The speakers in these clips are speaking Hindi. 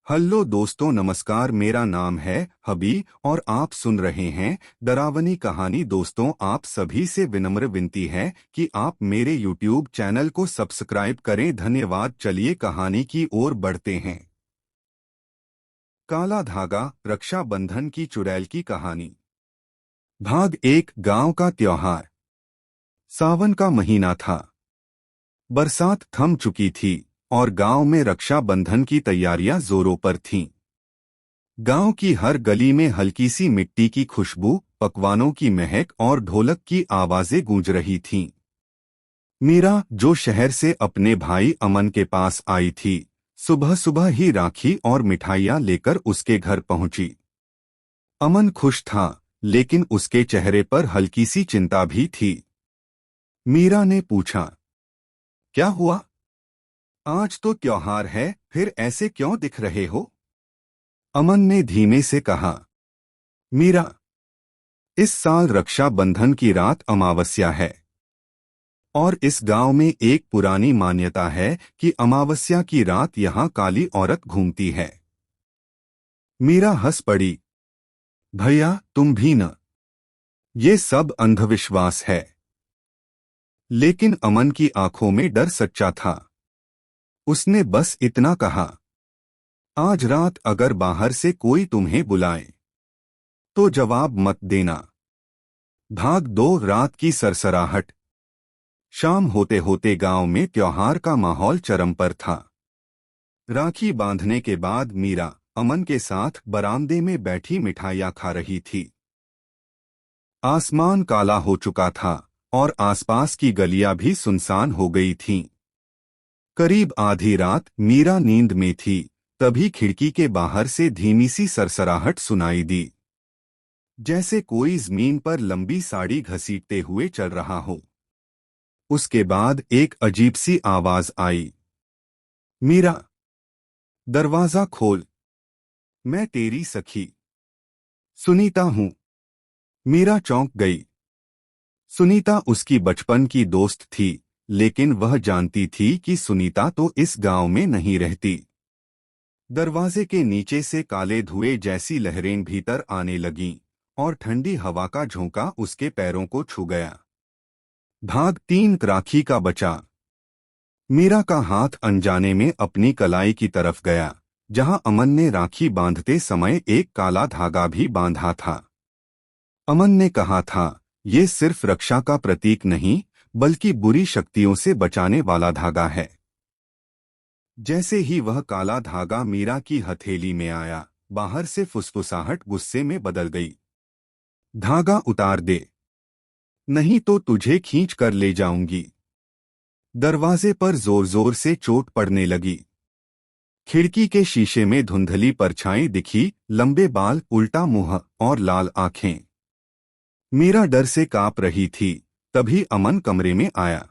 हेलो दोस्तों, नमस्कार। मेरा नाम है हबी और आप सुन रहे हैं डरावनी कहानी। दोस्तों, आप सभी से विनम्र विनती है कि आप मेरे यूट्यूब चैनल को सब्सक्राइब करें। धन्यवाद। चलिए कहानी की ओर बढ़ते हैं। काला धागा, रक्षाबंधन की चुड़ैल की कहानी। भाग एक। गांव का त्योहार। सावन का महीना था। बरसात थम चुकी थी और गांव में रक्षाबंधन की तैयारियां जोरों पर थीं। गांव की हर गली में हल्की सी मिट्टी की खुशबू, पकवानों की महक और ढोलक की आवाजें गूंज रही थीं। मीरा, जो शहर से अपने भाई अमन के पास आई थी, सुबह सुबह ही राखी और मिठाइयां लेकर उसके घर पहुंची। अमन खुश था, लेकिन उसके चेहरे पर हल्की सी चिंता भी थी। मीरा ने पूछा, क्या हुआ? आज तो त्योहार है, फिर ऐसे क्यों दिख रहे हो? अमन ने धीमे से कहा, मीरा, इस साल रक्षाबंधन की रात अमावस्या है और इस गांव में एक पुरानी मान्यता है कि अमावस्या की रात यहाँ काली औरत घूमती है। मीरा हंस पड़ी, भैया तुम भी न। ये सब अंधविश्वास है। लेकिन अमन की आंखों में डर सच्चा था। उसने बस इतना कहा, आज रात अगर बाहर से कोई तुम्हें बुलाए तो जवाब मत देना। भाग दो। रात की सरसराहट। शाम होते होते गांव में त्योहार का माहौल चरम पर था। राखी बांधने के बाद मीरा अमन के साथ बरामदे में बैठी मिठाइयां खा रही थी। आसमान काला हो चुका था और आसपास की गलियां भी सुनसान हो गई थीं। करीब आधी रात मीरा नींद में थी, तभी खिड़की के बाहर से धीमी सी सरसराहट सुनाई दी, जैसे कोई जमीन पर लंबी साड़ी घसीटते हुए चल रहा हो। उसके बाद एक अजीब सी आवाज आई, मीरा, दरवाजा खोल, मैं तेरी सखी सुनीता हूं। मीरा चौंक गई। सुनीता उसकी बचपन की दोस्त थी, लेकिन वह जानती थी कि सुनीता तो इस गांव में नहीं रहती। दरवाजे के नीचे से काले धुएं जैसी लहरें भीतर आने लगीं और ठंडी हवा का झोंका उसके पैरों को छू गया। भाग 3। राखी का बचा। मीरा का हाथ अनजाने में अपनी कलाई की तरफ गया, जहां अमन ने राखी बांधते समय एक काला धागा भी बांधा था। अमन ने कहा था, ये सिर्फ रक्षा का प्रतीक नहीं, बल्कि बुरी शक्तियों से बचाने वाला धागा है। जैसे ही वह काला धागा मीरा की हथेली में आया, बाहर से फुसफुसाहट गुस्से में बदल गई। धागा उतार दे, नहीं तो तुझे खींच कर ले जाऊंगी। दरवाजे पर जोर जोर से चोट पड़ने लगी। खिड़की के शीशे में धुंधली परछाई दिखी, लंबे बाल, उल्टा मुंह और लाल आंखें। मीरा डर से कांप रही थी। तभी अमन कमरे में आया।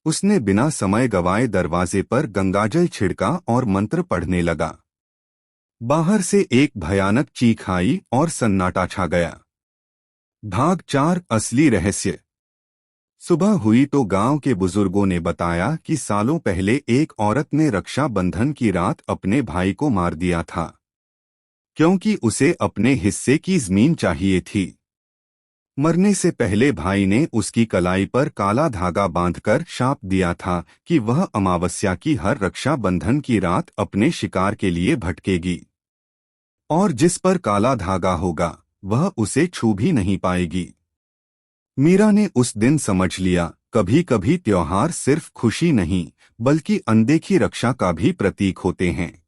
उसने बिना समय गवाए दरवाजे पर गंगाजल छिड़का और मंत्र पढ़ने लगा। बाहर से एक भयानक चीख आई और सन्नाटा छा गया। भाग 4। असली रहस्य। सुबह हुई तो गांव के बुजुर्गों ने बताया कि सालों पहले एक औरत ने रक्षाबंधन की रात अपने भाई को मार दिया था, क्योंकि उसे अपने हिस्से की जमीन चाहिए थी। मरने से पहले भाई ने उसकी कलाई पर काला धागा बांधकर शाप दिया था कि वह अमावस्या की हर रक्षाबंधन की रात अपने शिकार के लिए भटकेगी, और जिस पर काला धागा होगा वह उसे छू भी नहीं पाएगी। मीरा ने उस दिन समझ लिया, कभी कभी त्योहार सिर्फ खुशी नहीं, बल्कि अनदेखी रक्षा का भी प्रतीक होते हैं।